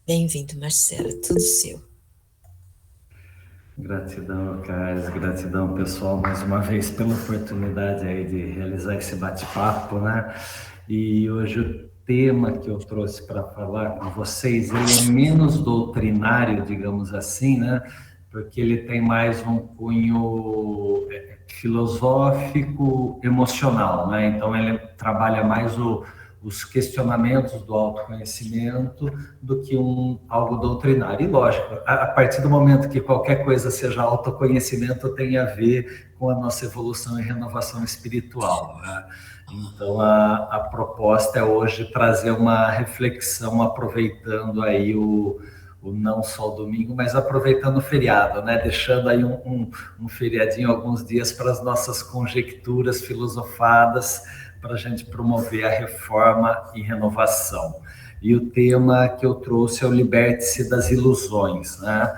Bem-vindo, Marcela, tudo seu. Gratidão, Carlos, gratidão, pessoal, mais uma vez pela oportunidade aí de realizar esse bate-papo, né? E hoje o tema que eu trouxe para falar com vocês, ele é menos doutrinário, digamos assim, né? Porque ele tem mais um cunho filosófico, emocional, né? Então ele trabalha mais os questionamentos do autoconhecimento do que algo doutrinário. E lógico, a partir do momento que qualquer coisa seja autoconhecimento, tem a ver com a nossa evolução e renovação espiritual, né? Então, a proposta é hoje trazer uma reflexão, aproveitando aí o não só o domingo, mas aproveitando o feriado, né? Deixando aí um feriadinho, alguns dias para as nossas conjecturas filosofadas, para a gente promover a reforma e renovação. E o tema que eu trouxe é o liberte-se das ilusões, né?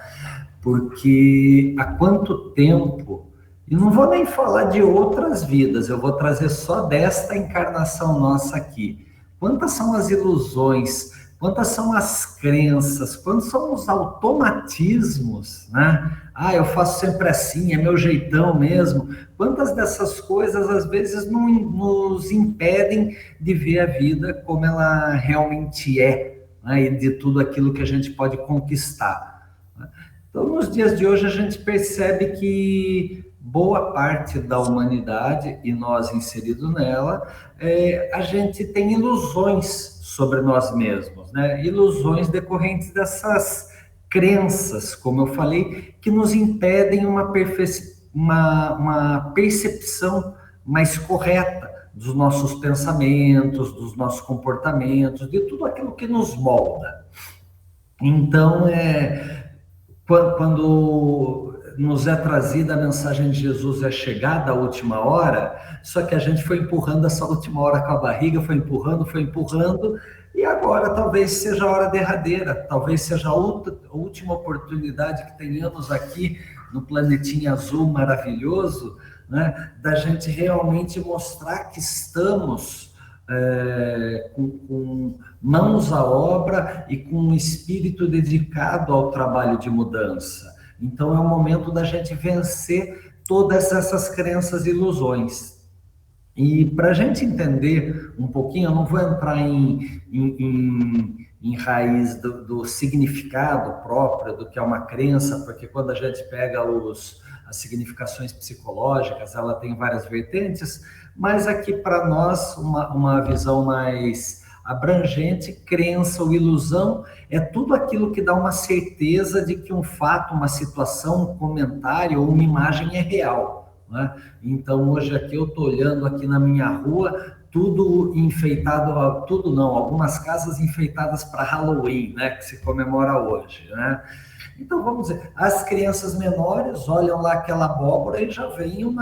Porque há quanto tempo, e não vou nem falar de outras vidas, eu vou trazer só desta encarnação nossa aqui. Quantas são as ilusões, quantas são as crenças, quantos são os automatismos, né? Ah, eu faço sempre assim, é meu jeitão mesmo. Quantas dessas coisas às vezes nos impedem de ver a vida como ela realmente é, né? E de tudo aquilo que a gente pode conquistar, né? Então, nos dias de hoje, a gente percebe que boa parte da humanidade, e nós inseridos nela, a gente tem ilusões sobre nós mesmos, né? Ilusões decorrentes dessas crenças, como eu falei, que nos impedem uma percepção mais correta dos nossos pensamentos, dos nossos comportamentos, de tudo aquilo que nos molda. Então, quando nos é trazida a mensagem de Jesus, é chegada a última hora, só que a gente foi empurrando essa última hora com a barriga, foi empurrando, e agora talvez seja a hora derradeira, talvez seja a última oportunidade que tenhamos aqui no planetinha azul maravilhoso, né, da gente realmente mostrar que estamos com mãos à obra e com um espírito dedicado ao trabalho de mudança. Então é o momento da gente vencer todas essas crenças e ilusões. E para a gente entender um pouquinho, eu não vou entrar em raiz do significado próprio do que é uma crença, porque quando a gente pega as significações psicológicas, ela tem várias vertentes, mas aqui para nós, uma visão mais abrangente, crença ou ilusão é tudo aquilo que dá uma certeza de que um fato, uma situação, um comentário ou uma imagem é real, né? Então, hoje aqui eu estou olhando aqui na minha rua, tudo enfeitado, tudo não, algumas casas enfeitadas para Halloween, né, que se comemora hoje, né? Então, vamos dizer, as crianças menores olham lá aquela abóbora e já vem um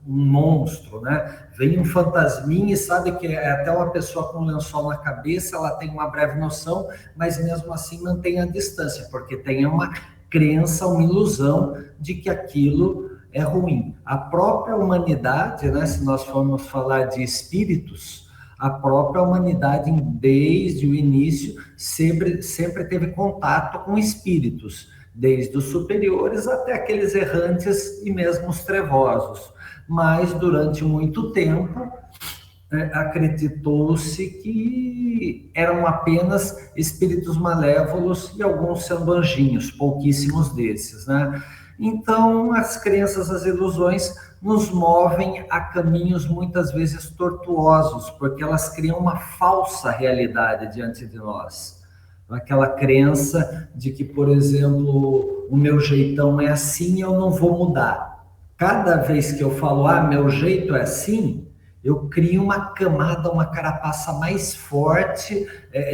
monstro, né? Vem um fantasminha e sabe que é até uma pessoa com um lençol na cabeça, ela tem uma breve noção, mas mesmo assim mantém a distância, porque tem uma crença, uma ilusão de que aquilo é ruim. A própria humanidade, né, se nós formos falar de espíritos, a própria humanidade, desde o início, sempre teve contato com espíritos, desde os superiores até aqueles errantes e mesmo os trevosos. Mas, durante muito tempo, acreditou-se que eram apenas espíritos malévolos e alguns sendo anjinhos, pouquíssimos desses, né? Então, as crenças, as ilusões nos movem a caminhos muitas vezes tortuosos, porque elas criam uma falsa realidade diante de nós. Aquela crença de que, por exemplo, o meu jeitão é assim, eu não vou mudar. Cada vez que eu falo, meu jeito é assim, eu crio uma camada, uma carapaça mais forte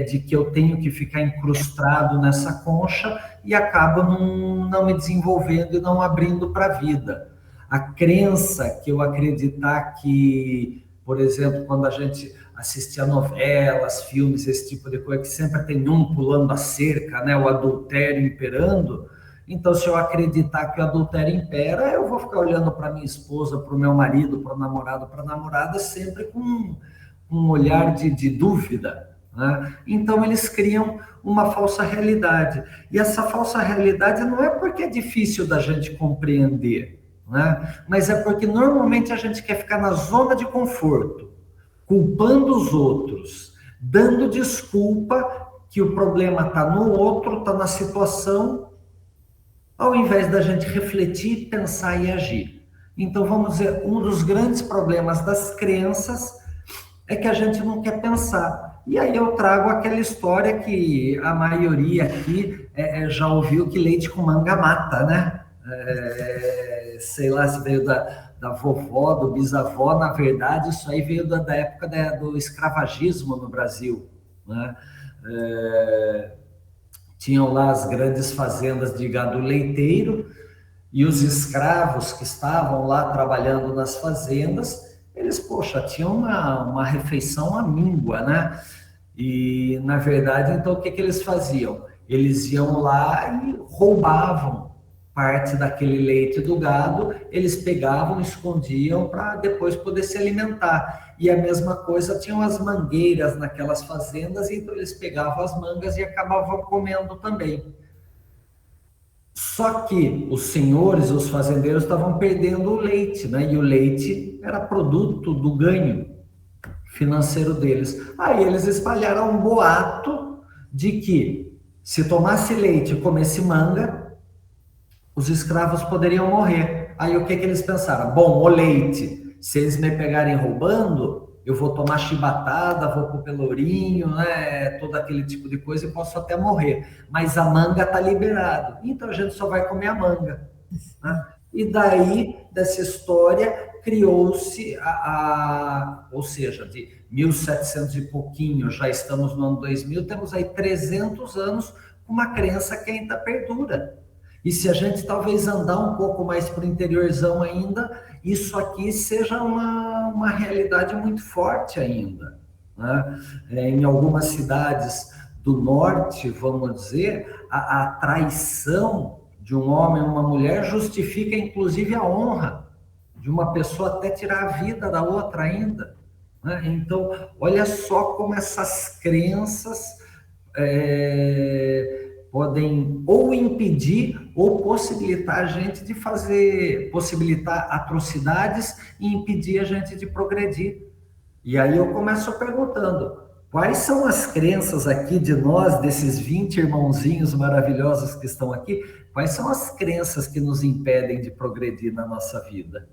de que eu tenho que ficar incrustado nessa concha e acabo não me desenvolvendo e não abrindo para a vida. A crença que eu acreditar que, por exemplo, quando a gente assistia novelas, filmes, esse tipo de coisa, que sempre tem um pulando a cerca, né, o adultério imperando. Então, se eu acreditar que o adultério impera, eu vou ficar olhando para minha esposa, para o meu marido, para o namorado, para a namorada, sempre com um olhar de dúvida. né? Então, eles criam uma falsa realidade. E essa falsa realidade não é porque é difícil da gente compreender, né? Mas é porque normalmente a gente quer ficar na zona de conforto, culpando os outros, dando desculpa que o problema está no outro, está na situação, ao invés da gente refletir, pensar e agir. Então, vamos dizer, um dos grandes problemas das crenças é que a gente não quer pensar. E aí eu trago aquela história que a maioria aqui já ouviu, que leite com manga mata, né? Sei lá se veio da vovó, do bisavó. Na verdade, isso aí veio da época do escravagismo no Brasil, né? Tinham lá as grandes fazendas de gado leiteiro, e os escravos que estavam lá trabalhando nas fazendas, eles, poxa, tinham uma refeição à míngua, né? E, na verdade, então, o que eles faziam? Eles iam lá e roubavam parte daquele leite do gado, eles pegavam, escondiam para depois poder se alimentar. E a mesma coisa, tinham as mangueiras naquelas fazendas, então eles pegavam as mangas e acabavam comendo também. Só que os senhores, os fazendeiros, estavam perdendo o leite, né? E o leite era produto do ganho financeiro deles. Aí eles espalharam um boato de que se tomasse leite e comesse manga, os escravos poderiam morrer. Aí o que eles pensaram? Bom, o leite, se eles me pegarem roubando, eu vou tomar chibatada, vou pro pelourinho, né? Todo aquele tipo de coisa e posso até morrer. Mas a manga está liberado. Então a gente só vai comer a manga, né? E daí, dessa história, criou-se ou seja, de 1700 e pouquinho, já estamos no ano 2000, temos aí 300 anos com uma crença que ainda perdura. E se a gente talvez andar um pouco mais para o interiorzão ainda, isso aqui seja uma realidade muito forte ainda, né? Em algumas cidades do norte, vamos dizer, a traição de um homem e uma mulher justifica inclusive a honra de uma pessoa até tirar a vida da outra ainda, né? Então, olha só como essas crenças podem ou impedir ou possibilitar a gente de possibilitar atrocidades e impedir a gente de progredir. E aí eu começo perguntando, quais são as crenças aqui de nós, desses 20 irmãozinhos maravilhosos que estão aqui, quais são as crenças que nos impedem de progredir na nossa vida?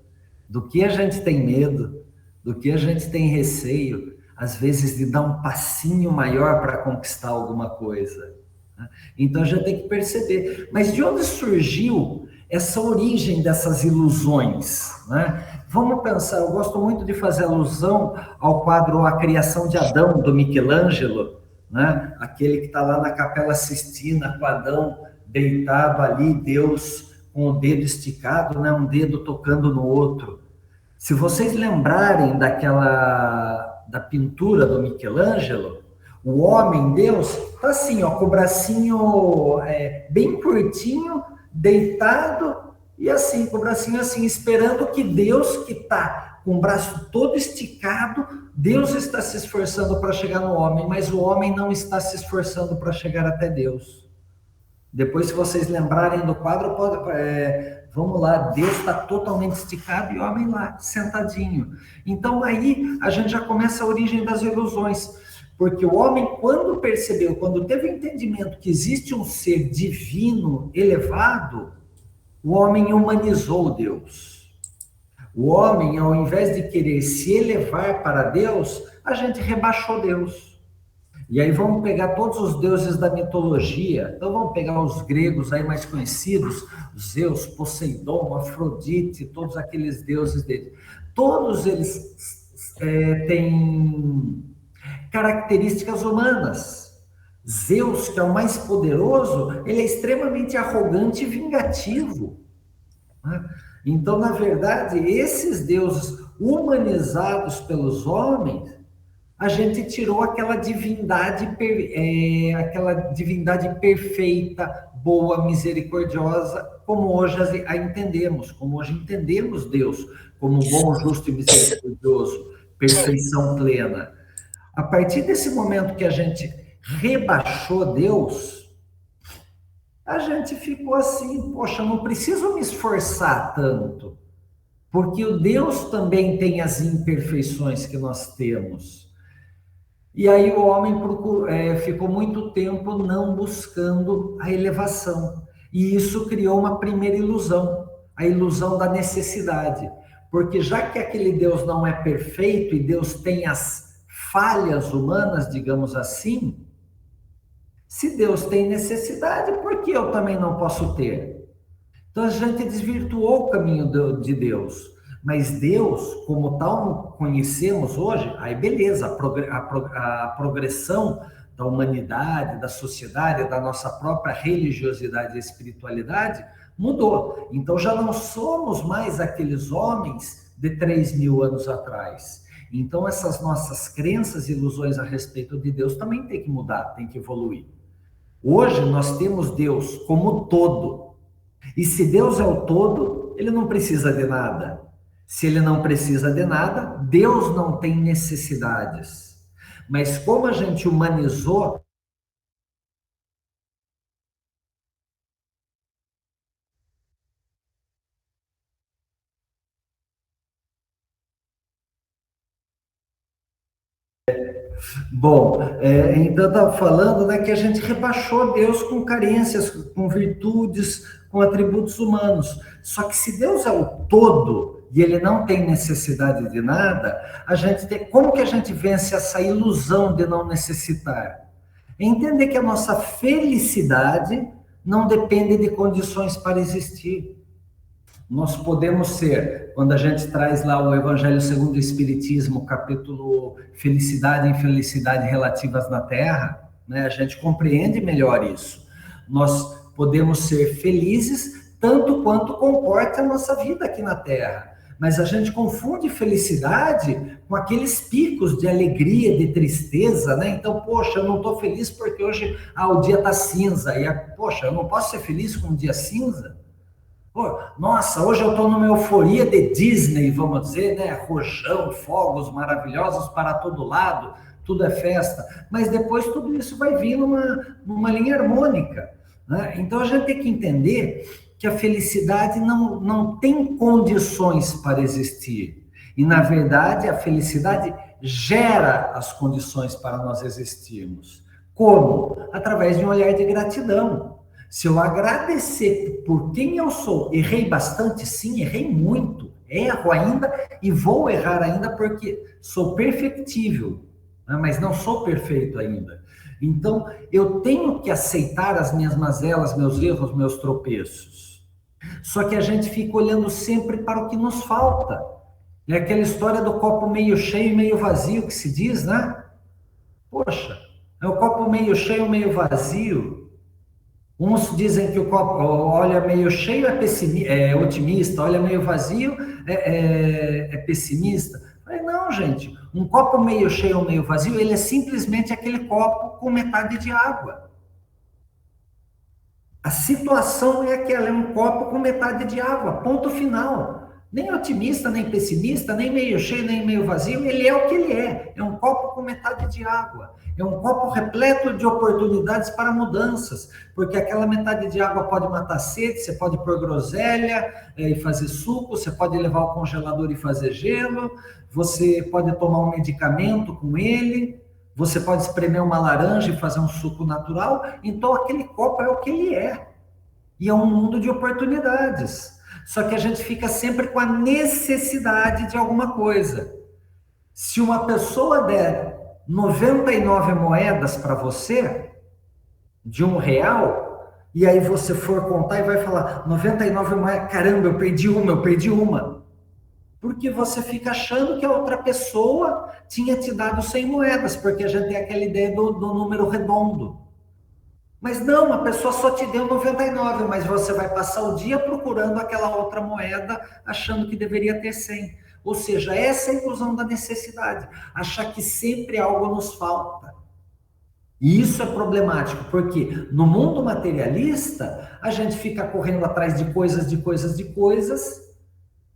Do que a gente tem medo, do que a gente tem receio, às vezes de dar um passinho maior para conquistar alguma coisa. Então a gente tem que perceber, mas de onde surgiu essa origem dessas ilusões, né? Vamos pensar, eu gosto muito de fazer alusão ao quadro A Criação de Adão, do Michelangelo, né? Aquele que está lá na Capela Sistina, com Adão deitado ali, Deus com o dedo esticado, né? Um dedo tocando no outro. Se vocês lembrarem da pintura do Michelangelo, o homem, Deus, tá assim, ó, com o bracinho bem curtinho, deitado, e assim, com o bracinho assim, esperando que Deus, que tá com o braço todo esticado, Deus está se esforçando para chegar no homem, mas o homem não está se esforçando para chegar até Deus. Depois, se vocês lembrarem do quadro, vamos lá, Deus está totalmente esticado e o homem lá, sentadinho. Então, aí, a gente já começa a origem das ilusões. Porque o homem, quando percebeu, quando teve o entendimento que existe um ser divino elevado, o homem humanizou Deus. O homem, ao invés de querer se elevar para Deus, a gente rebaixou Deus. E aí vamos pegar todos os deuses da mitologia. Então vamos pegar os gregos aí mais conhecidos, Zeus, Poseidon, Afrodite, todos aqueles deuses deles. Todos eles têm características humanas. Zeus, que é o mais poderoso, ele é extremamente arrogante e vingativo, né? Então, na verdade, esses deuses humanizados pelos homens, a gente tirou aquela divindade perfeita, boa, misericordiosa, como hoje a entendemos, como hoje entendemos Deus como bom, justo e misericordioso, perfeição plena. A partir desse momento que a gente rebaixou Deus, a gente ficou assim, poxa, não preciso me esforçar tanto, porque o Deus também tem as imperfeições que nós temos. E aí o homem ficou muito tempo não buscando a elevação. E isso criou uma primeira ilusão, a ilusão da necessidade. Porque já que aquele Deus não é perfeito e Deus tem as falhas humanas, digamos assim, se Deus tem necessidade, por que eu também não posso ter? Então a gente desvirtuou o caminho de Deus. Mas Deus, como tal conhecemos hoje, aí beleza, a progressão da humanidade, da sociedade, da nossa própria religiosidade e espiritualidade mudou. Então já não somos mais aqueles homens de 3.000 anos atrás. Então essas nossas crenças e ilusões a respeito de Deus também tem que mudar, tem que evoluir. Hoje nós temos Deus como todo. E se Deus é o todo, ele não precisa de nada. Se ele não precisa de nada, Deus não tem necessidades. Mas como a gente humanizou, bom, então estava falando, né, que a gente rebaixou Deus com carências, com virtudes, com atributos humanos. Só que se Deus é o todo e ele não tem necessidade de nada, como que a gente vence essa ilusão de não necessitar? É entender que a nossa felicidade não depende de condições para existir. Nós podemos ser, quando a gente traz lá o Evangelho segundo o Espiritismo, capítulo Felicidade e Infelicidade Relativas na Terra, né, a gente compreende melhor isso. Nós podemos ser felizes tanto quanto comporta a nossa vida aqui na Terra. Mas a gente confunde felicidade com aqueles picos de alegria, de tristeza, né? Então, poxa, eu não estou feliz porque hoje o dia está cinza. Poxa, eu não posso ser feliz com um dia cinza? Pô, nossa, hoje eu estou numa euforia de Disney, vamos dizer, né? Rojão, fogos maravilhosos para todo lado, tudo é festa. Mas depois tudo isso vai vir numa linha harmônica, né? Então a gente tem que entender que a felicidade não tem condições para existir. E, na verdade, a felicidade gera as condições para nós existirmos. Como? Através de um olhar de gratidão. Se eu agradecer por quem eu sou, errei bastante? Sim, errei muito. Erro ainda e vou errar ainda porque sou perfectível, né? Mas não sou perfeito ainda. Então, eu tenho que aceitar as minhas mazelas, meus erros, meus tropeços. Só que a gente fica olhando sempre para o que nos falta. É aquela história do copo meio cheio e meio vazio que se diz, né? Poxa, é o copo meio cheio, meio vazio. Uns dizem que o copo olha meio cheio é otimista, olha meio vazio é pessimista. Mas não, gente, um copo meio cheio ou meio vazio, ele é simplesmente aquele copo com metade de água. A situação é aquela, é um copo com metade de água, ponto final. Nem otimista, nem pessimista, nem meio cheio, nem meio vazio, ele é o que ele é. É um copo com metade de água. É um copo repleto de oportunidades para mudanças, porque aquela metade de água pode matar a sede, você pode pôr groselha e fazer suco, você pode levar ao congelador e fazer gelo, você pode tomar um medicamento com ele, você pode espremer uma laranja e fazer um suco natural. Então aquele copo é o que ele é. E é um mundo de oportunidades. Só que a gente fica sempre com a necessidade de alguma coisa. Se uma pessoa der 99 moedas para você, de R$1, e aí você for contar e vai falar, 99 moedas, caramba, eu perdi uma. Porque você fica achando que a outra pessoa tinha te dado 100 moedas, porque a gente tem aquela ideia do número redondo. Mas não, a pessoa só te deu 99, mas você vai passar o dia procurando aquela outra moeda, achando que deveria ter 100. Ou seja, essa é a ilusão da necessidade, achar que sempre algo nos falta. E isso é problemático, porque no mundo materialista, a gente fica correndo atrás de coisas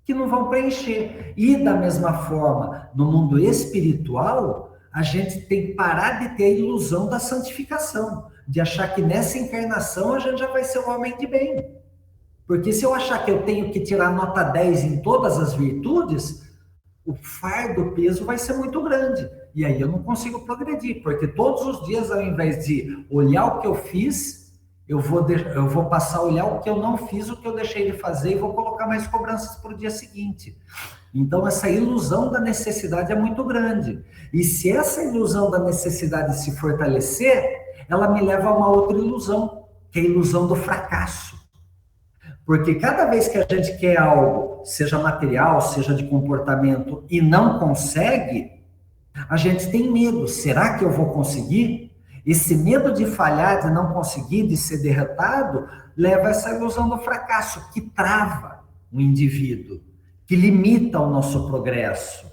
que não vão preencher. E da mesma forma, no mundo espiritual, a gente tem que parar de ter a ilusão da santificação, de achar que nessa encarnação a gente já vai ser um homem de bem. Porque se eu achar que eu tenho que tirar nota 10 em todas as virtudes, o fardo, o peso vai ser muito grande. E aí eu não consigo progredir, porque todos os dias, ao invés de olhar o que eu fiz, eu vou passar a olhar o que eu não fiz, o que eu deixei de fazer, e vou colocar mais cobranças para o dia seguinte. Então, essa ilusão da necessidade é muito grande. E se essa ilusão da necessidade se fortalecer, ela me leva a uma outra ilusão, que é a ilusão do fracasso. Porque cada vez que a gente quer algo, seja material, seja de comportamento, e não consegue, a gente tem medo. Será que eu vou conseguir? Esse medo de falhar, de não conseguir, de ser derrotado, leva a essa ilusão do fracasso, que trava o indivíduo, que limita o nosso progresso.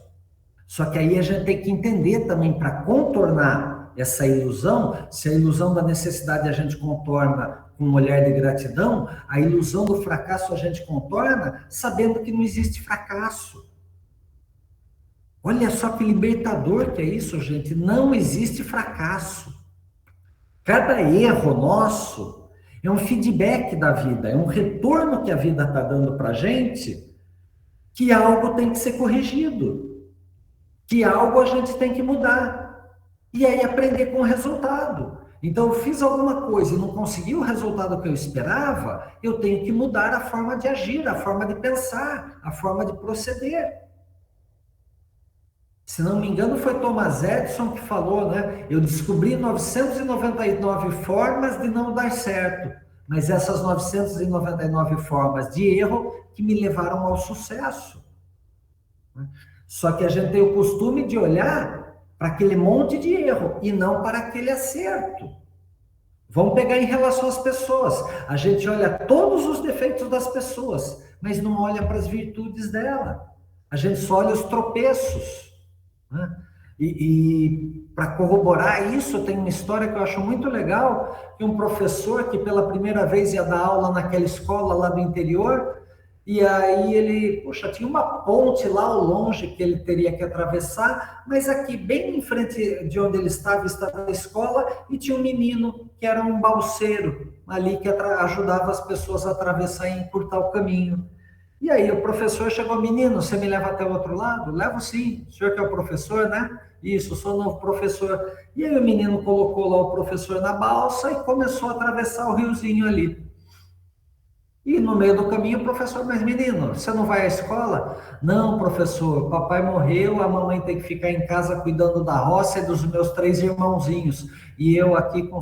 Só que aí a gente tem que entender também, para contornar essa ilusão, se a ilusão da necessidade a gente contorna com um olhar de gratidão, a ilusão do fracasso a gente contorna sabendo que não existe fracasso. Olha só que libertador que é isso, gente. Não existe fracasso. Cada erro nosso é um feedback da vida, é um retorno que a vida está dando para a gente, que algo tem que ser corrigido, que algo a gente tem que mudar. E aí aprender com o resultado. Então, eu fiz alguma coisa e não consegui o resultado que eu esperava, eu tenho que mudar a forma de agir, a forma de pensar, a forma de proceder. Se não me engano, foi Thomas Edison que falou, né? Eu descobri 999 formas de não dar certo, mas essas 999 formas de erro que me levaram ao sucesso. Só que a gente tem o costume de olhar para aquele monte de erro e não para aquele acerto. Vamos pegar em relação às pessoas. A gente olha todos os defeitos das pessoas, mas não olha para as virtudes dela. A gente só olha os tropeços. Né? E para corroborar isso, tem uma história que eu acho muito legal, que um professor que pela primeira vez ia dar aula naquela escola lá do interior, e aí ele, poxa, tinha uma ponte lá ao longe que ele teria que atravessar, mas aqui bem em frente de onde ele estava a escola, e tinha um menino que era um balseiro ali que ajudava as pessoas a atravessar e encurtar o caminho. E aí o professor chegou: menino, você me leva até o outro lado? Levo sim, o senhor que é o professor, né? Isso, sou novo professor. E aí o menino colocou lá o professor na balsa e começou a atravessar o riozinho ali. E no meio do caminho o professor: mas menino, você não vai à escola? Não, professor, papai morreu, a mamãe tem que ficar em casa cuidando da roça e dos meus 3 irmãozinhos. E eu aqui com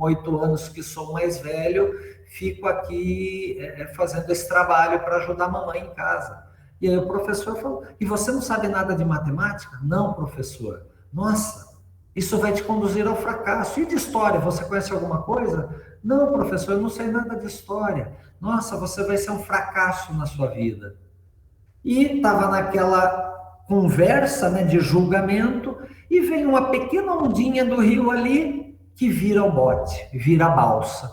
8 anos, que sou mais velho, fico aqui fazendo esse trabalho para ajudar a mamãe em casa. E aí o professor falou: e você não sabe nada de matemática? Não, professor. Nossa, isso vai te conduzir ao fracasso. E de história, você conhece alguma coisa? Não, professor, eu não sei nada de história. Nossa, você vai ser um fracasso na sua vida. E estava naquela conversa, né, de julgamento, e vem uma pequena ondinha do rio ali que vira o bote, vira a balsa.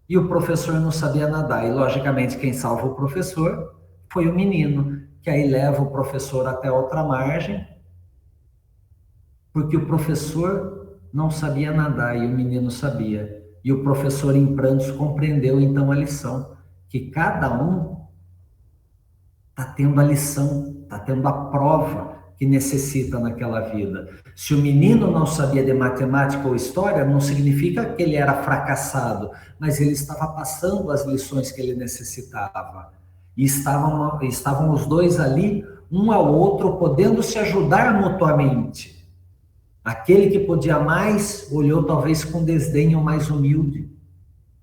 E o professor não sabia nadar. E, logicamente, quem salva o professor foi o menino, que aí leva o professor até outra margem, porque o professor não sabia nadar e o menino sabia. E o professor, em prantos, compreendeu então a lição, que cada um está tendo a lição, está tendo a prova que necessita naquela vida. Se o menino não sabia de matemática ou história, não significa que ele era fracassado, mas ele estava passando as lições que ele necessitava. E estavam os dois ali, um ao outro, podendo se ajudar mutuamente. Aquele que podia mais, olhou talvez com desdém o mais humilde,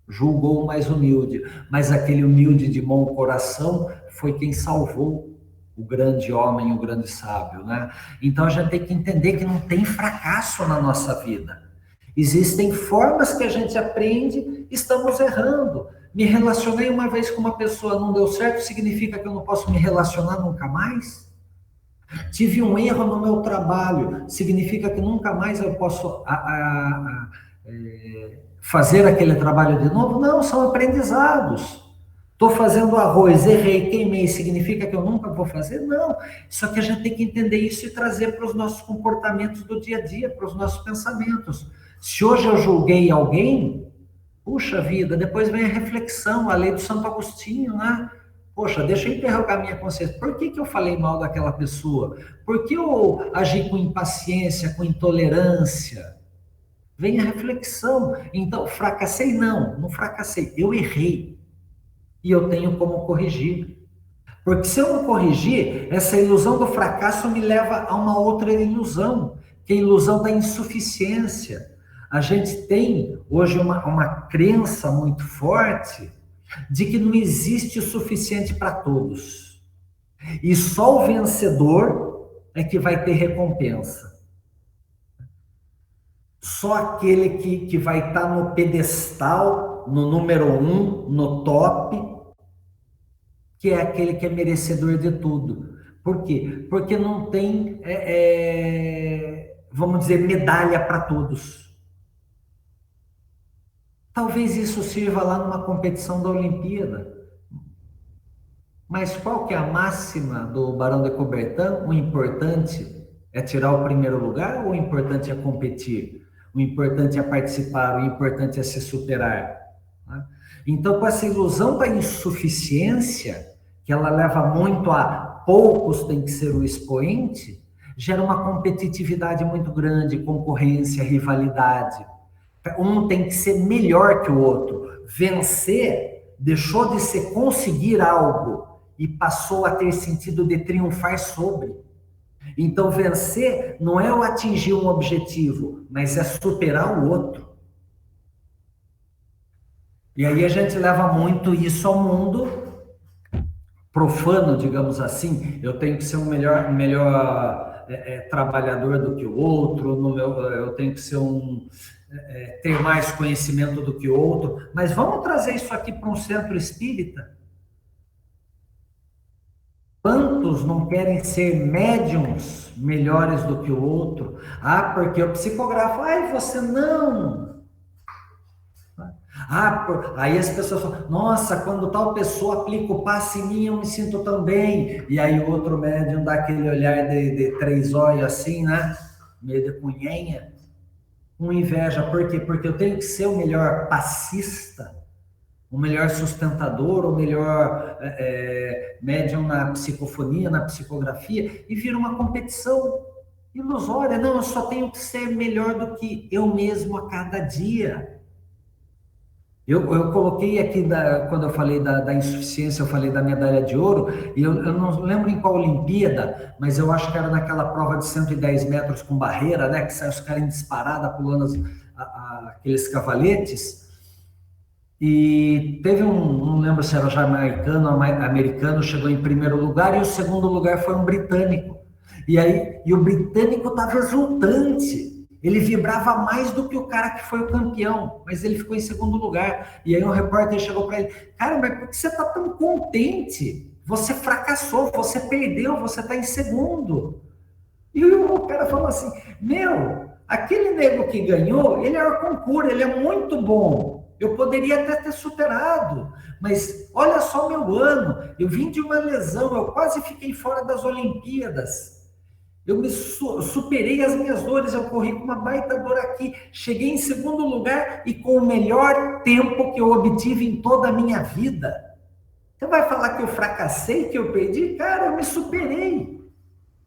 julgou o mais humilde, mas aquele humilde de bom coração foi quem salvou o grande homem, o grande sábio, né? Então a gente tem que entender que não tem fracasso na nossa vida. Existem formas que a gente aprende, estamos errando. Me relacionei uma vez com uma pessoa, não deu certo, significa que eu não posso me relacionar nunca mais? Tive um erro no meu trabalho, significa que nunca mais eu posso fazer aquele trabalho de novo? Não, são aprendizados. Estou fazendo arroz, errei, queimei, significa que eu nunca vou fazer? Não. Só que a gente tem que entender isso e trazer para os nossos comportamentos do dia a dia, para os nossos pensamentos. Se hoje eu julguei alguém, puxa vida, depois vem a reflexão, a lei do Santo Agostinho, né? Poxa, deixa eu interrogar minha consciência. Por que eu falei mal daquela pessoa? Por que eu agi com impaciência, com intolerância? Vem a reflexão. Então, fracassei? Não fracassei. Eu errei. E eu tenho como corrigir. Porque se eu não corrigir, essa ilusão do fracasso me leva a uma outra ilusão, que é a ilusão da insuficiência. A gente tem hoje uma crença muito forte de que não existe o suficiente para todos. E só o vencedor é que vai ter recompensa. Só aquele que vai estar no pedestal, no número 1, no top, que é aquele que é merecedor de tudo. Por quê? Porque não tem, vamos dizer, medalha para todos. Talvez isso sirva lá numa competição da Olimpíada. Mas qual que é a máxima do Barão de Coubertin? O importante é tirar o primeiro lugar ou o importante é competir? O importante é participar, o importante é se superar. Então, com essa ilusão da insuficiência, que ela leva muito a poucos tem que ser o expoente, gera uma competitividade muito grande, concorrência, rivalidade. Um tem que ser melhor que o outro. Vencer deixou de ser conseguir algo e passou a ter sentido de triunfar sobre. Então, vencer não é o atingir um objetivo, mas é superar o outro. E aí a gente leva muito isso ao mundo profano, digamos assim. Eu tenho que ser um melhor trabalhador do que o outro, eu tenho que ser ter mais conhecimento do que o outro. Mas vamos trazer isso aqui para um centro espírita? Quantos não querem ser médiums melhores do que o outro? Ah, porque eu psicografo. Ai, você não. Aí as pessoas falam, nossa, quando tal pessoa aplica o passe em mim, eu me sinto tão bem. E aí o outro médium dá aquele olhar de três olhos assim, né? Meio de cunhenha. Com inveja. Por quê? Porque eu tenho que ser o melhor passista, o melhor sustentador, o melhor médium na psicofonia, na psicografia, e vira uma competição ilusória. Não, eu só tenho que ser melhor do que eu mesmo a cada dia. Eu coloquei aqui, quando eu falei da insuficiência, eu falei da medalha de ouro, e eu não lembro em qual Olimpíada, mas eu acho que era naquela prova de 110 metros com barreira, né, que saem os caras em disparada, pulando aqueles cavaletes. E teve não lembro se era jamaicano ou americano, chegou em primeiro lugar, e o segundo lugar foi um britânico. E o britânico estava exultante. Ele vibrava mais do que o cara que foi o campeão, mas ele ficou em segundo lugar. E aí um repórter chegou para ele, cara, mas por que você está tão contente? Você fracassou, você perdeu, você está em segundo. E o cara falou assim, aquele nego que ganhou, ele é o concurso, ele é muito bom. Eu poderia até ter superado, mas olha só meu ano, eu vim de uma lesão, eu quase fiquei fora das Olimpíadas. Eu superei as minhas dores, eu corri com uma baita dor aqui, cheguei em segundo lugar e com o melhor tempo que eu obtive em toda a minha vida. Você vai falar que eu fracassei, que eu perdi? Cara, eu me superei.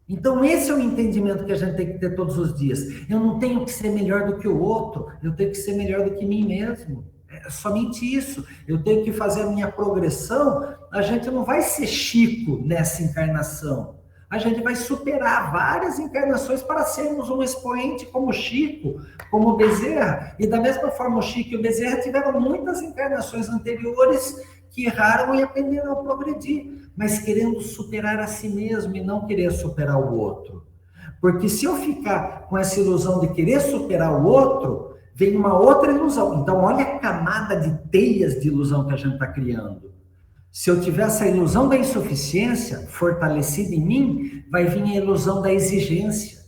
Então esse é o entendimento que a gente tem que ter todos os dias. Eu não tenho que ser melhor do que o outro, eu tenho que ser melhor do que mim mesmo. É somente isso. Eu tenho que fazer a minha progressão. A gente não vai ser Chico nessa encarnação. A gente vai superar várias encarnações para sermos um expoente como Chico, como Bezerra. E da mesma forma, o Chico e o Bezerra tiveram muitas encarnações anteriores que erraram e aprenderam a progredir, mas querendo superar a si mesmo e não querer superar o outro. Porque se eu ficar com essa ilusão de querer superar o outro, vem uma outra ilusão. Então, olha a camada de teias de ilusão que a gente está criando. Se eu tiver essa ilusão da insuficiência fortalecida em mim, vai vir a ilusão da exigência.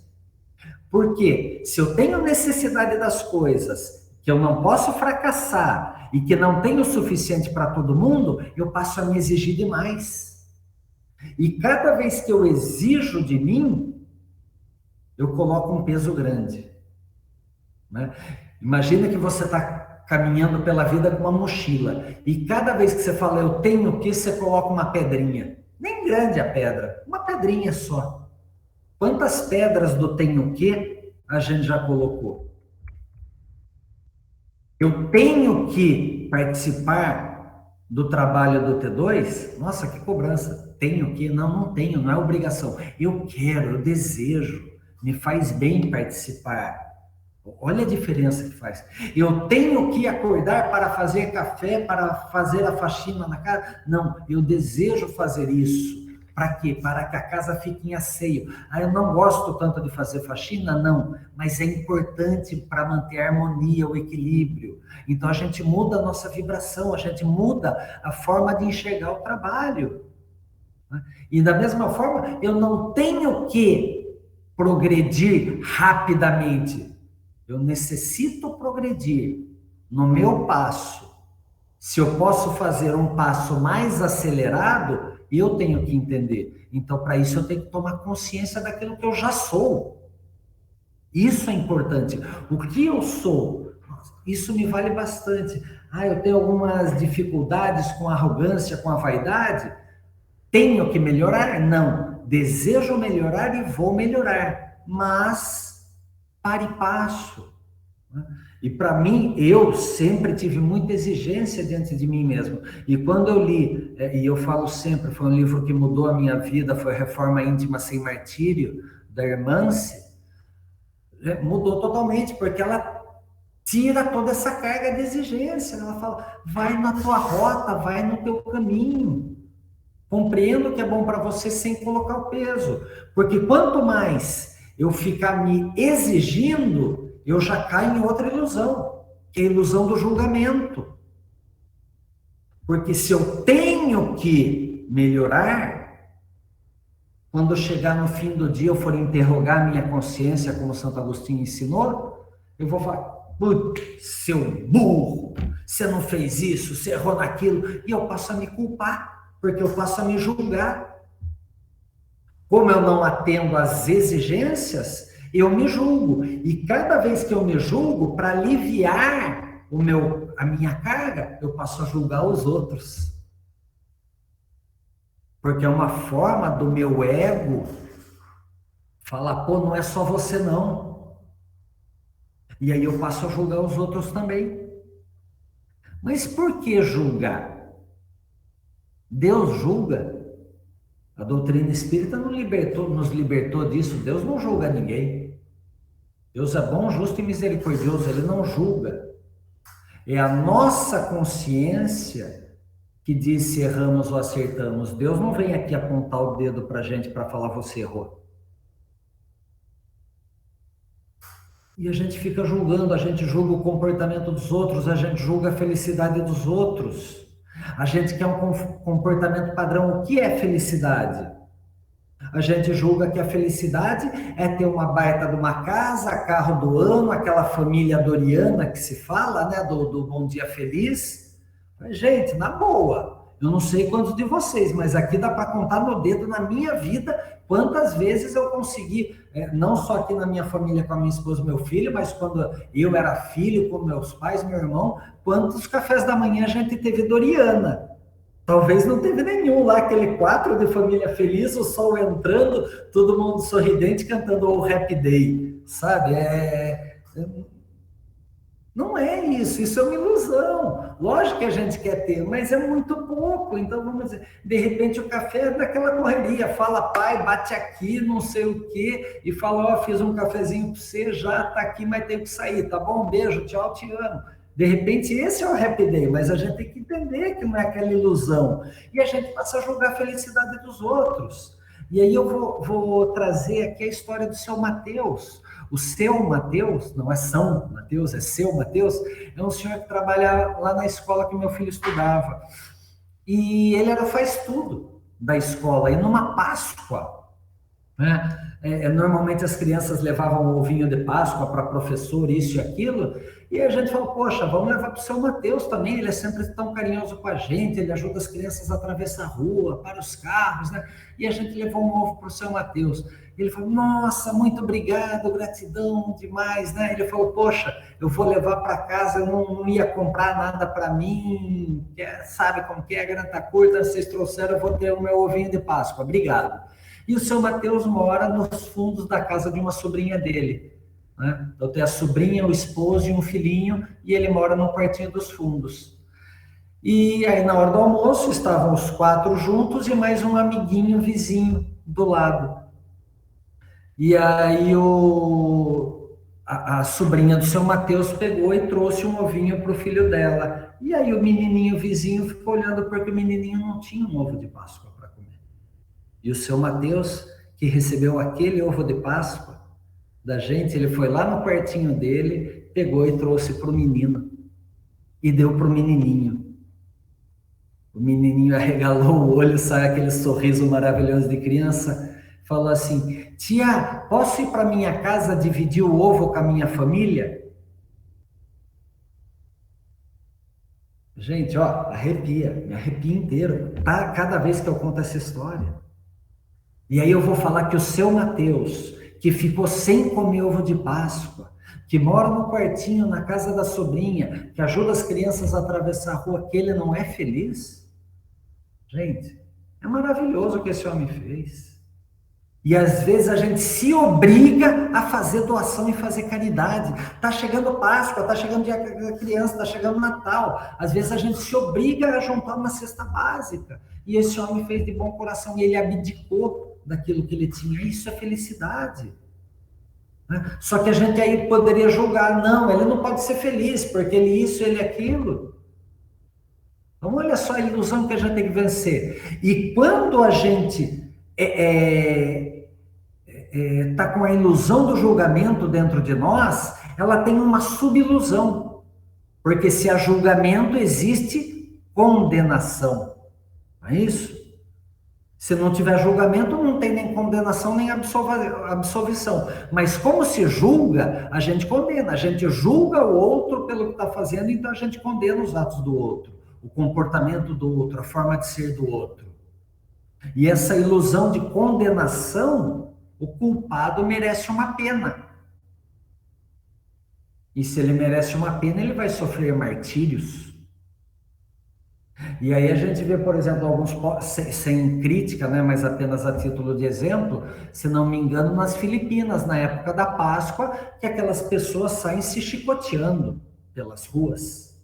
Por quê? Se eu tenho necessidade das coisas, que eu não posso fracassar e que não tenho o suficiente para todo mundo, eu passo a me exigir demais. E cada vez que eu exijo de mim, eu coloco um peso grande, né? Imagina que você está caminhando pela vida com uma mochila e cada vez que você fala eu tenho que, você coloca uma pedrinha. Nem grande a pedra, uma pedrinha só. Quantas pedras do tenho que a gente já colocou? Eu tenho que participar do trabalho do T2? Nossa, que cobrança. Tenho que? Não, não tenho, não é obrigação. Eu quero, eu desejo, me faz bem participar. Olha a diferença que faz. Eu tenho que acordar para fazer café, para fazer a faxina na casa? Não, eu desejo fazer isso. Para quê? Para que a casa fique em asseio. Ah, eu não gosto tanto de fazer faxina? Não, mas é importante para manter a harmonia, o equilíbrio. Então a gente muda a nossa vibração, a gente muda a forma de enxergar o trabalho. E da mesma forma, eu não tenho que progredir rapidamente. Eu necessito progredir no meu passo. Se eu posso fazer um passo mais acelerado, eu tenho que entender. Então, para isso, eu tenho que tomar consciência daquilo que eu já sou. Isso é importante. O que eu sou, isso me vale bastante. Ah, eu tenho algumas dificuldades com a arrogância, com a vaidade. Tenho que melhorar? Não. Desejo melhorar e vou melhorar. Mas, para e passo. E para mim, eu sempre tive muita exigência diante de mim mesmo. E quando eu li, e eu falo sempre, foi um livro que mudou a minha vida, foi Reforma Íntima Sem Martírio, da Hermance, mudou totalmente, porque ela tira toda essa carga de exigência. Ela fala, vai na tua rota, vai no teu caminho. Compreenda o que é bom para você sem colocar o peso. Porque quanto mais eu ficar me exigindo, eu já caio em outra ilusão, que é a ilusão do julgamento. Porque se eu tenho que melhorar, quando chegar no fim do dia, eu for interrogar a minha consciência, como Santo Agostinho ensinou, eu vou falar, putz, seu burro, você não fez isso, você errou naquilo, e eu passo a me culpar, porque eu passo a me julgar. Como eu não atendo às exigências, eu me julgo. E cada vez que eu me julgo, para aliviar a minha carga, eu passo a julgar os outros. Porque é uma forma do meu ego falar, pô, não é só você não. E aí eu passo a julgar os outros também. Mas por que julgar? Deus julga. A doutrina espírita nos libertou disso. Deus não julga ninguém. Deus é bom, justo e misericordioso. Ele não julga. É a nossa consciência que diz se erramos ou acertamos. Deus não vem aqui apontar o dedo para a gente para falar você errou. E a gente fica julgando, a gente julga o comportamento dos outros, a gente julga a felicidade dos outros. A gente quer um comportamento padrão. O que é felicidade? A gente julga que a felicidade é ter uma baita de uma casa, carro do ano, aquela família doriana que se fala, né, do Bom Dia Feliz. Mas, gente, na boa, eu não sei quantos de vocês, mas aqui dá para contar no dedo na minha vida quantas vezes eu consegui, não só aqui na minha família com a minha esposa e meu filho, mas quando eu era filho com meus pais, meu irmão, quantos cafés da manhã a gente teve doriana. Talvez não teve nenhum lá, aquele 4 de família feliz, o sol entrando, todo mundo sorridente cantando o Happy Day, sabe? Não é isso, isso é uma ilusão. Lógico que a gente quer ter, mas é muito pouco. Então, vamos dizer, de repente o café é daquela correria, fala pai, bate aqui, não sei o quê, e fala, ó, fiz um cafezinho para você, já tá aqui, mas tem que sair, tá bom? Um beijo, tchau, te amo. De repente, esse é o Happy Day, mas a gente tem que entender que não é aquela ilusão. E a gente passa a julgar a felicidade dos outros. E aí eu vou trazer aqui a história do seu Mateus. O seu Mateus, não é São Mateus, é seu Mateus, é um senhor que trabalha lá na escola que meu filho estudava. E ele era faz tudo da escola. E numa Páscoa, né? Normalmente as crianças levavam um ovinho de Páscoa para professor, isso e aquilo, e a gente falou, poxa, vamos levar para o seu Mateus também, ele é sempre tão carinhoso com a gente, ele ajuda as crianças a atravessar a rua, para os carros, né? E a gente levou um ovo para o seu Mateus. Ele falou, nossa, muito obrigado, gratidão demais, né? Ele falou, poxa, eu vou levar para casa, eu não ia comprar nada para mim, sabe como que é, a grana tá curta, vocês trouxeram, eu vou ter o meu ovinho de Páscoa, obrigado. E o seu Mateus mora nos fundos da casa de uma sobrinha dele, né? Então tem a sobrinha, o esposo e um filhinho, e ele mora no quartinho dos fundos. E aí na hora do almoço estavam os 4 juntos e mais um amiguinho vizinho do lado. E aí a sobrinha do seu Mateus pegou e trouxe um ovinho para o filho dela. E aí o menininho vizinho ficou olhando porque o menininho não tinha um ovo de Páscoa para comer. E o seu Mateus, que recebeu aquele ovo de Páscoa da gente, ele foi lá no quartinho dele, pegou e trouxe para o menino. E deu para o menininho. O menininho arregalou o olho, sai aquele sorriso maravilhoso de criança, falou assim, tia, posso ir para minha casa dividir o ovo com a minha família? Gente, ó, arrepia, me arrepia inteiro, tá? Cada vez que eu conto essa história. E aí eu vou falar que o seu Mateus, que ficou sem comer ovo de Páscoa, que mora no quartinho na casa da sobrinha, que ajuda as crianças a atravessar a rua, que ele não é feliz? Gente, é maravilhoso o que esse homem fez. E às vezes a gente se obriga a fazer doação e fazer caridade. Tá chegando Páscoa, tá chegando dia da criança, tá chegando Natal. Às vezes a gente se obriga a juntar uma cesta básica. E esse homem fez de bom coração e ele abdicou daquilo que ele tinha. Isso é felicidade. Né? Só que a gente aí poderia julgar, não, ele não pode ser feliz, porque ele isso, ele aquilo. Então olha só a ilusão que a gente tem que vencer. E quando a gente está com a ilusão do julgamento dentro de nós, ela tem uma subilusão. Porque se há julgamento, existe condenação. Não é isso? Se não tiver julgamento, não tem nem condenação, nem absolvição. Mas como se julga, a gente condena. A gente julga o outro pelo que está fazendo, então a gente condena os atos do outro, o comportamento do outro, a forma de ser do outro. E essa ilusão de condenação, o culpado merece uma pena. E se ele merece uma pena, ele vai sofrer martírios. E aí a gente vê, por exemplo, alguns, sem crítica, né, mas apenas a título de exemplo, se não me engano, nas Filipinas, na época da Páscoa, que aquelas pessoas saem se chicoteando pelas ruas.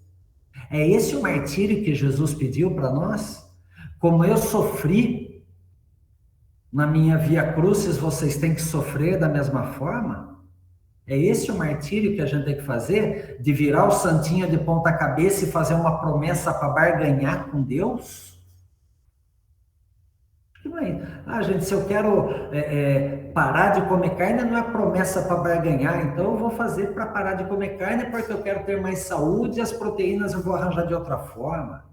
É esse o martírio que Jesus pediu para nós? Como eu sofri na minha via crucis, vocês têm que sofrer da mesma forma? É esse o martírio que a gente tem que fazer? De virar o santinho de ponta cabeça e fazer uma promessa para barganhar com Deus? Gente, se eu quero parar de comer carne, não é promessa para barganhar, então eu vou fazer para parar de comer carne porque eu quero ter mais saúde e as proteínas eu vou arranjar de outra forma.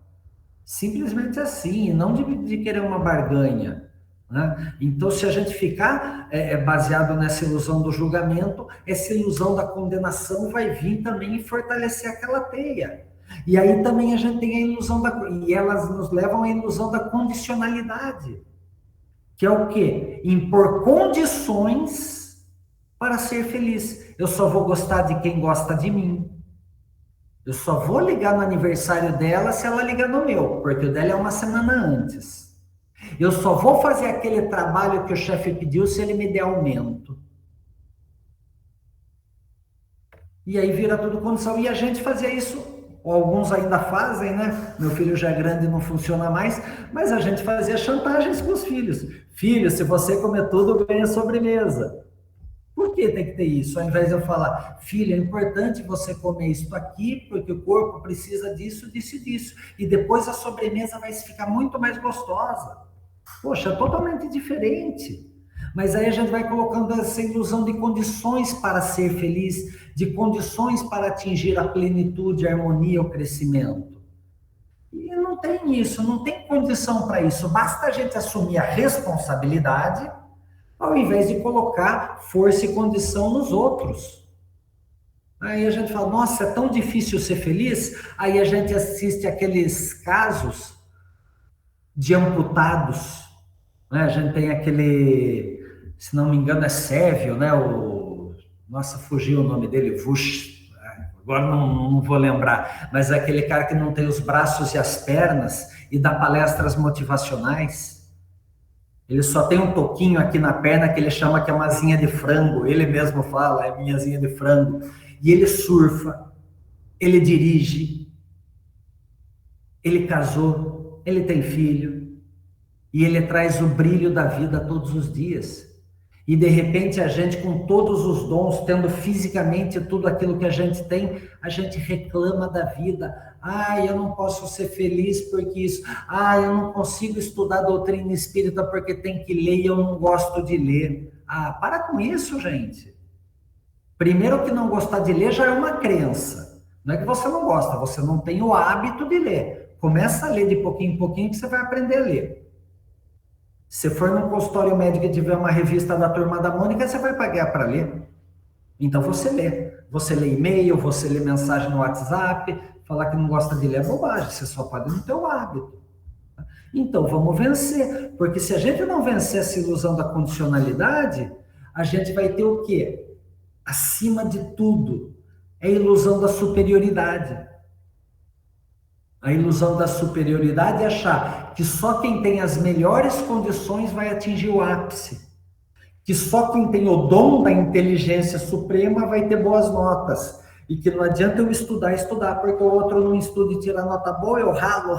Simplesmente assim, não de querer uma barganha. Né? Então, se a gente ficar baseado nessa ilusão do julgamento, essa ilusão da condenação vai vir também e fortalecer aquela teia. E aí também a gente tem a ilusão e elas nos levam à ilusão da condicionalidade, que é o quê? Impor condições para ser feliz. Eu só vou gostar de quem gosta de mim. Eu só vou ligar no aniversário dela se ela ligar no meu, porque o dela é uma semana antes. Eu só vou fazer aquele trabalho que o chefe pediu se ele me der aumento. E aí vira tudo condição. E a gente fazia isso, alguns ainda fazem, né? Meu filho já é grande e não funciona mais, mas a gente fazia chantagens com os filhos. Filho, se você comer tudo, ganha sobremesa. Por que tem que ter isso? Ao invés de eu falar, filho, é importante você comer isso aqui, porque o corpo precisa disso, disso e disso. E depois a sobremesa vai ficar muito mais gostosa. Poxa, totalmente diferente. Mas aí a gente vai colocando essa ilusão de condições para ser feliz, de condições para atingir a plenitude, a harmonia, o crescimento. E não tem isso, não tem condição para isso. Basta a gente assumir a responsabilidade ao invés de colocar força e condição nos outros. Aí a gente fala, nossa, é tão difícil ser feliz. Aí a gente assiste aqueles casos de amputados, né? A gente tem aquele, se não me engano, é Sérvio, né? Nossa, fugiu o nome dele, Vush, agora não vou lembrar, mas é aquele cara que não tem os braços e as pernas e dá palestras motivacionais. Ele só tem um toquinho aqui na perna que ele chama que é uma asinha de frango. Ele mesmo fala, é minha asinha de frango. E ele surfa, ele dirige, ele casou, ele tem filho, e ele traz o brilho da vida todos os dias. E de repente a gente, com todos os dons, tendo fisicamente tudo aquilo que a gente tem, a gente reclama da vida. Eu não posso ser feliz porque isso. Eu não consigo estudar doutrina espírita porque tem que ler e eu não gosto de ler. Para com isso, gente. Primeiro, que não gostar de ler já é uma crença. Não é que você não gosta, você não tem o hábito de ler. Começa a ler de pouquinho em pouquinho que você vai aprender a ler. Se for num consultório médico e tiver uma revista da Turma da Mônica, você vai pagar para ler. Então você lê. Você lê e-mail, você lê mensagem no WhatsApp. Falar que não gosta de ler é bobagem, você só pode não ter o hábito. Então vamos vencer. Porque se a gente não vencer essa ilusão da condicionalidade, a gente vai ter o quê? Acima de tudo, é a ilusão da superioridade. A ilusão da superioridade é achar que só quem tem as melhores condições vai atingir o ápice. Que só quem tem o dom da inteligência suprema vai ter boas notas. E que não adianta eu estudar, porque o outro não estuda e tira nota boa, eu ralo,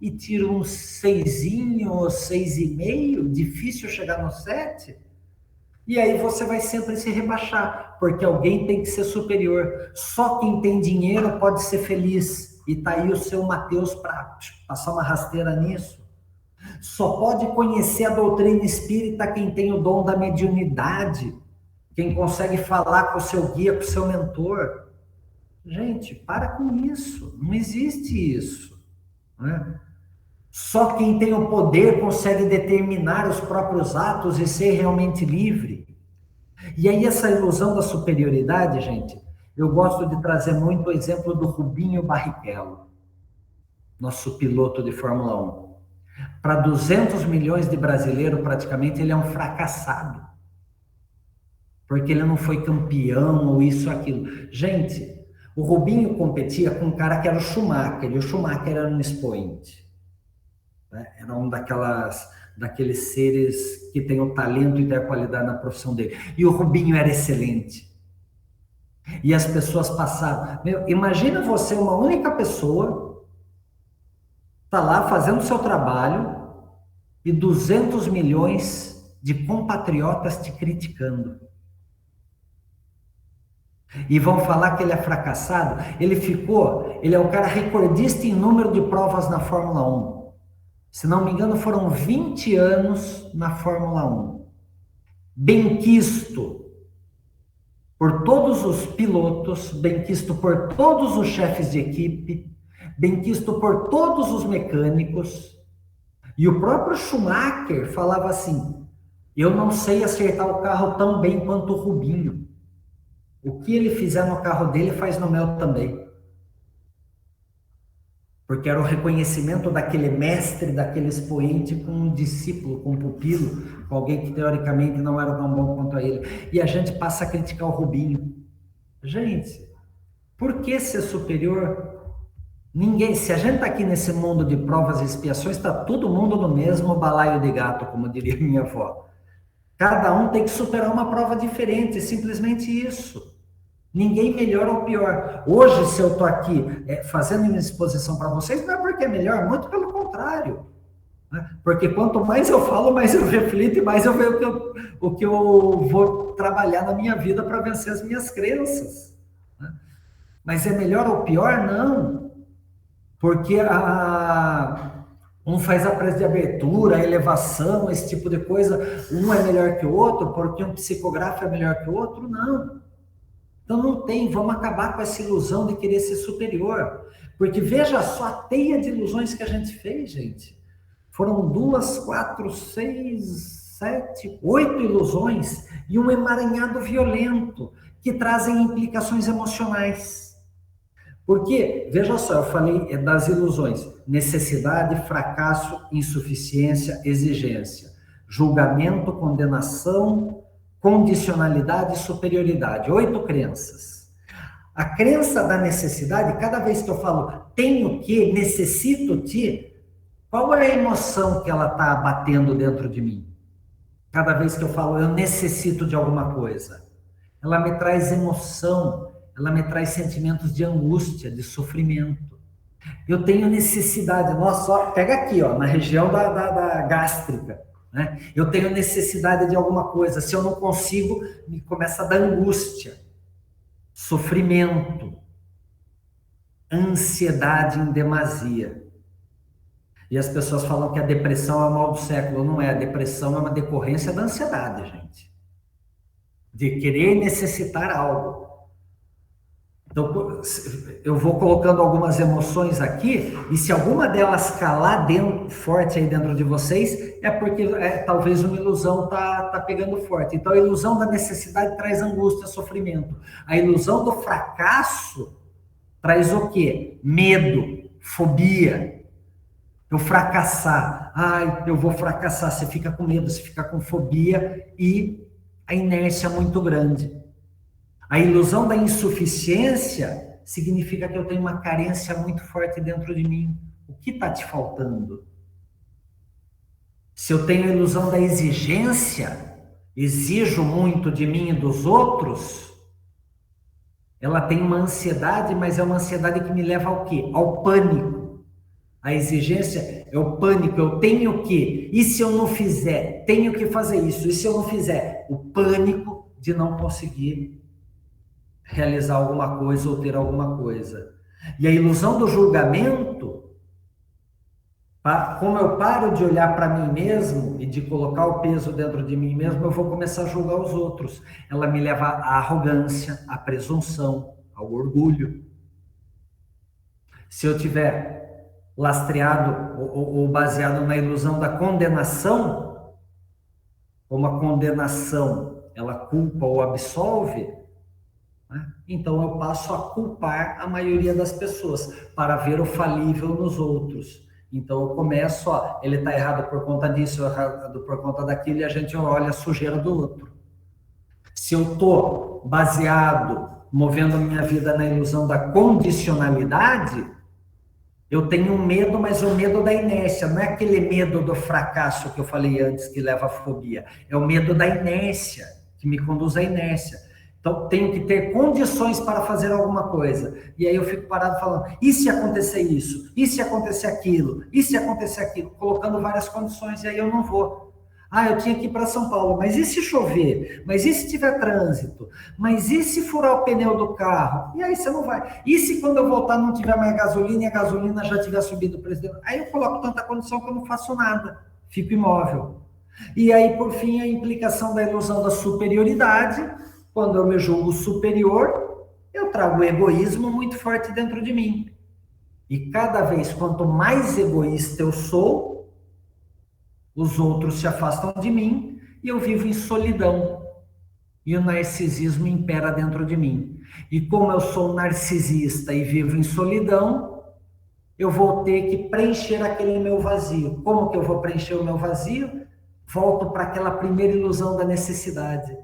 e tiro um 6, 6,5, difícil chegar no 7. E aí você vai sempre se rebaixar, porque alguém tem que ser superior. Só quem tem dinheiro pode ser feliz. E tá aí o seu Mateus para passar uma rasteira nisso. Só pode conhecer a doutrina espírita quem tem o dom da mediunidade, quem consegue falar com o seu guia, com o seu mentor. Gente, para com isso. Não existe isso, né? Só quem tem o poder consegue determinar os próprios atos e ser realmente livre. E aí essa ilusão da superioridade, gente, eu gosto de trazer muito o exemplo do Rubinho Barrichello, nosso piloto de Fórmula 1. Para 200 milhões de brasileiros, praticamente, ele é um fracassado. Porque ele não foi campeão ou isso ou aquilo. Gente, o Rubinho competia com um cara que era o Schumacher, e o Schumacher era um expoente. Era um daqueles seres que tem o talento e a qualidade na profissão dele. E o Rubinho era excelente. E as pessoas passavam. Imagina você, uma única pessoa, tá lá fazendo o seu trabalho e 200 milhões de compatriotas te criticando. E vão falar que ele é fracassado. Ele é o cara recordista em número de provas na Fórmula 1. Se não me engano, foram 20 anos na Fórmula 1. Benquisto por todos os pilotos, benquisto por todos os chefes de equipe, benquisto por todos os mecânicos. E o próprio Schumacher falava assim: eu não sei acertar o carro tão bem quanto o Rubinho. O que ele fizer no carro dele faz no meu também. Porque era o reconhecimento daquele mestre, daquele expoente com um discípulo, com um pupilo, com alguém que teoricamente não era tão bom quanto ele. E a gente passa a criticar o Rubinho. Gente, por que ser superior? Ninguém. Se a gente está aqui nesse mundo de provas e expiações, está todo mundo no mesmo balaio de gato, como diria minha avó. Cada um tem que superar uma prova diferente, simplesmente isso. Ninguém melhor ou pior. Hoje, se eu estou aqui fazendo minha exposição para vocês, não é porque é melhor, muito pelo contrário. Né? Porque quanto mais eu falo, mais eu reflito e mais eu vejo o que eu vou trabalhar na minha vida para vencer as minhas crenças. Né? Mas é melhor ou pior? Não. Porque um faz a prece de abertura, a elevação, esse tipo de coisa. Um é melhor que o outro, porque um psicografo é melhor que o outro? Não. Então não tem, vamos acabar com essa ilusão de querer ser superior. Porque veja só a teia de ilusões que a gente fez, gente. Foram 2, 4, 6, 7, 8 ilusões e um emaranhado violento que trazem implicações emocionais. Porque, veja só, eu falei das ilusões: necessidade, fracasso, insuficiência, exigência, julgamento, condenação, condicionalidade e superioridade. 8 crenças. A crença da necessidade, cada vez que eu falo tenho que, necessito te, qual é a emoção que ela está batendo dentro de mim? Cada vez que eu falo eu necessito de alguma coisa, ela me traz emoção, ela me traz sentimentos de angústia, de sofrimento. Eu tenho necessidade, nossa, ó, pega aqui, ó, na região da gástrica, né? Eu tenho necessidade de alguma coisa, se eu não consigo, me começa a dar angústia, sofrimento, ansiedade em demasia. E as pessoas falam que a depressão é o mal do século. Não é, a depressão é uma decorrência da ansiedade, gente. De querer necessitar algo. Então, eu vou colocando algumas emoções aqui, e se alguma delas calar forte aí dentro de vocês, é porque talvez uma ilusão tá pegando forte. Então, a ilusão da necessidade traz angústia, sofrimento. A ilusão do fracasso traz o quê? Medo, fobia. Eu fracassar, eu vou fracassar, você fica com medo, você fica com fobia e a inércia muito grande. A ilusão da insuficiência significa que eu tenho uma carência muito forte dentro de mim. O que está te faltando? Se eu tenho a ilusão da exigência, exijo muito de mim e dos outros, ela tem uma ansiedade, mas é uma ansiedade que me leva ao quê? Ao pânico. A exigência é o pânico, eu tenho que, e se eu não fizer, tenho que fazer isso, e se eu não fizer, o pânico de não conseguir realizar alguma coisa ou ter alguma coisa. E a ilusão do julgamento, como eu paro de olhar para mim mesmo e de colocar o peso dentro de mim mesmo, eu vou começar a julgar os outros. Ela me leva à arrogância, à presunção, ao orgulho. Se eu tiver lastreado ou baseado na ilusão da condenação, como a condenação ela culpa ou absolve, né? Então eu passo a culpar a maioria das pessoas para ver o falível nos outros. Então eu começo, ele está errado por conta disso, errado por conta daquilo, e a gente olha a sujeira do outro. Se eu estou baseado, movendo a minha vida na ilusão da condicionalidade, eu tenho um medo, mas o medo da inércia, não é aquele medo do fracasso que eu falei antes, que leva à fobia. É o medo da inércia, que me conduz à inércia. Então, tenho que ter condições para fazer alguma coisa. E aí eu fico parado falando, e se acontecer isso? E se acontecer aquilo? E se acontecer aquilo? Colocando várias condições, e aí eu não vou. Eu tinha que ir para São Paulo, mas e se chover? Mas e se tiver trânsito? Mas e se furar o pneu do carro? E aí você não vai. E se quando eu voltar não tiver mais gasolina e a gasolina já tiver subido o preço? Aí eu coloco tanta condição que eu não faço nada. Fico imóvel. E aí, por fim, a implicação da ilusão da superioridade. Quando eu me julgo superior, eu trago o egoísmo muito forte dentro de mim. E cada vez, quanto mais egoísta eu sou, os outros se afastam de mim e eu vivo em solidão. E o narcisismo impera dentro de mim. E como eu sou narcisista e vivo em solidão, eu vou ter que preencher aquele meu vazio. Como que eu vou preencher o meu vazio? Volto para aquela primeira ilusão da necessidade.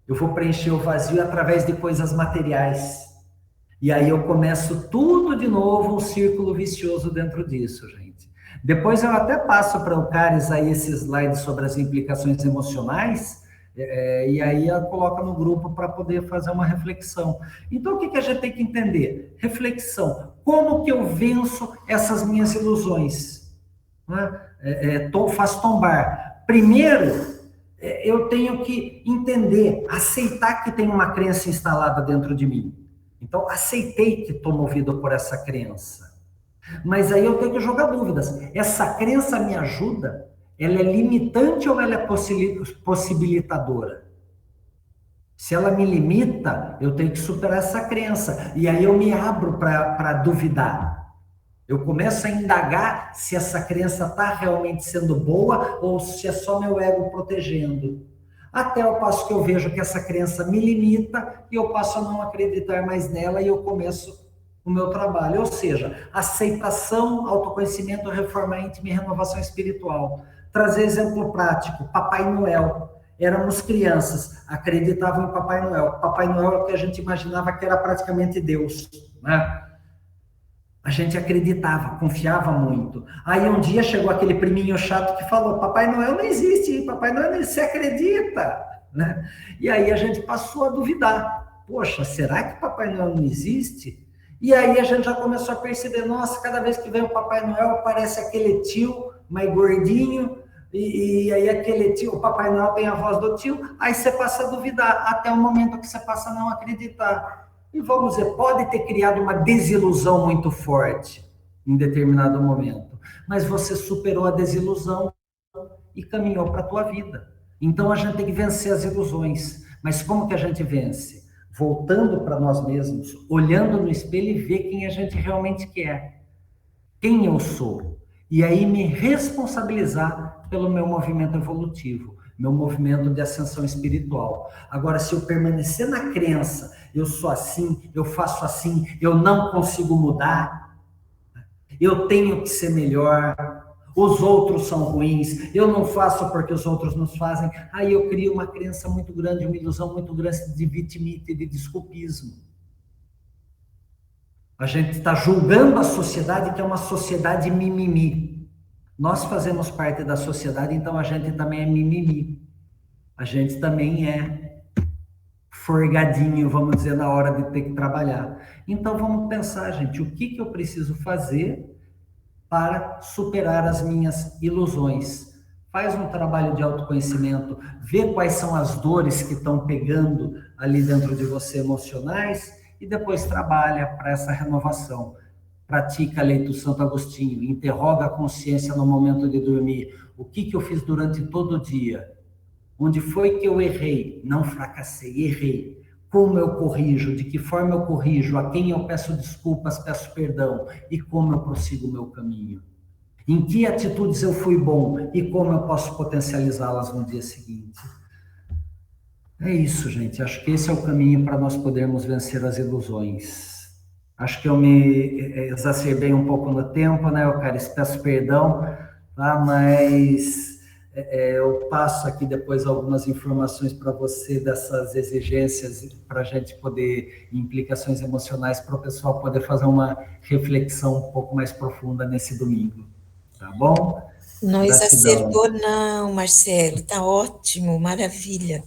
Eu vou preencher o vazio através de coisas materiais. E aí eu começo tudo de novo, um círculo vicioso dentro disso, gente. Depois eu até passo para o Caris aí esse slide sobre as implicações emocionais, e aí eu coloco no grupo para poder fazer uma reflexão. Então, o que a gente tem que entender? Reflexão. Como que eu venço essas minhas ilusões? Né? Faço tombar. Primeiro, eu tenho que entender, aceitar que tem uma crença instalada dentro de mim. Então, aceitei que estou movido por essa crença. Mas aí eu tenho que jogar dúvidas. Essa crença me ajuda? Ela é limitante ou ela é possibilitadora? Se ela me limita, eu tenho que superar essa crença. E aí eu me abro para duvidar. Eu começo a indagar se essa crença está realmente sendo boa ou se é só meu ego protegendo. Até o passo que eu vejo que essa crença me limita e eu passo a não acreditar mais nela e eu começo o meu trabalho. Ou seja, aceitação, autoconhecimento, reforma íntima e renovação espiritual. Trazer exemplo prático, Papai Noel. Éramos crianças, acreditavam em Papai Noel. Papai Noel é o que a gente imaginava que era praticamente Deus, né? A gente acreditava, confiava muito. Aí um dia chegou aquele priminho chato que falou, Papai Noel não existe, Papai Noel não se acredita, né? E aí a gente passou a duvidar. Poxa, será que Papai Noel não existe? E aí a gente já começou a perceber, nossa, cada vez que vem o Papai Noel parece aquele tio mais gordinho, e aí aquele tio, o Papai Noel tem a voz do tio, aí você passa a duvidar, até o momento que você passa a não acreditar. E vamos dizer, pode ter criado uma desilusão muito forte em determinado momento, mas você superou a desilusão e caminhou para a tua vida. Então a gente tem que vencer as ilusões. Mas como que a gente vence? Voltando para nós mesmos, olhando no espelho e ver quem a gente realmente quer. Quem eu sou. E aí me responsabilizar pelo meu movimento evolutivo, meu movimento de ascensão espiritual. Agora, se eu permanecer na crença, eu sou assim, eu faço assim, eu não consigo mudar, eu tenho que ser melhor, os outros são ruins, eu não faço porque os outros nos fazem, aí eu crio uma crença muito grande, uma ilusão muito grande de vitimite, de desculpismo. A gente está julgando a sociedade que é uma sociedade mimimi. Nós fazemos parte da sociedade, então a gente também é mimimi. A gente também é forgadinho, vamos dizer, na hora de ter que trabalhar. Então vamos pensar, gente, o que eu preciso fazer para superar as minhas ilusões? Faz um trabalho de autoconhecimento, vê quais são as dores que estão pegando ali dentro de você emocionais e depois trabalha para essa renovação. Pratica a lei do Santo Agostinho, interroga a consciência no momento de dormir. O que eu fiz durante todo o dia? Onde foi que eu errei? Não fracassei, errei. Como eu corrijo? De que forma eu corrijo? A quem eu peço desculpas, peço perdão? E como eu prossigo o meu caminho? Em que atitudes eu fui bom? E como eu posso potencializá-las no dia seguinte? É isso, gente. Acho que esse é o caminho para nós podermos vencer as ilusões. Acho que eu me exacerbei um pouco no tempo, né, Eucaris? Peço perdão, tá? Mas eu passo aqui depois algumas informações para você dessas exigências para a gente poder, implicações emocionais, para o pessoal poder fazer uma reflexão um pouco mais profunda nesse domingo. Tá bom? Não Gratidão. exacerbou não, Marcelo, tá ótimo, maravilha.